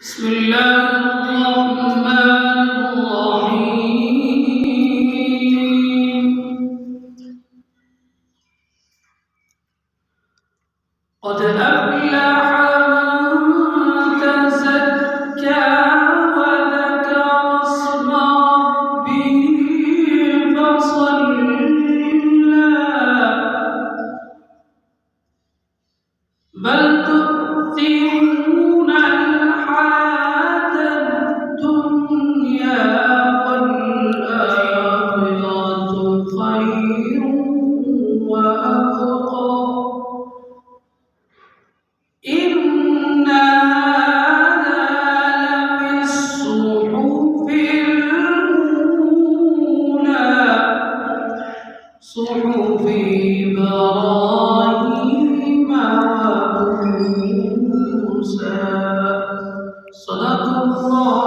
بسم الله الرحمن الرحيم. قد أفلح من تزكى وذكر اسم ربه فصلى بل تؤثرون الحياة الدنيا والآخرة خير وأبقى إن هذا لفي الصحف الأولى صحف إبراهيم وموسى. صدق الله.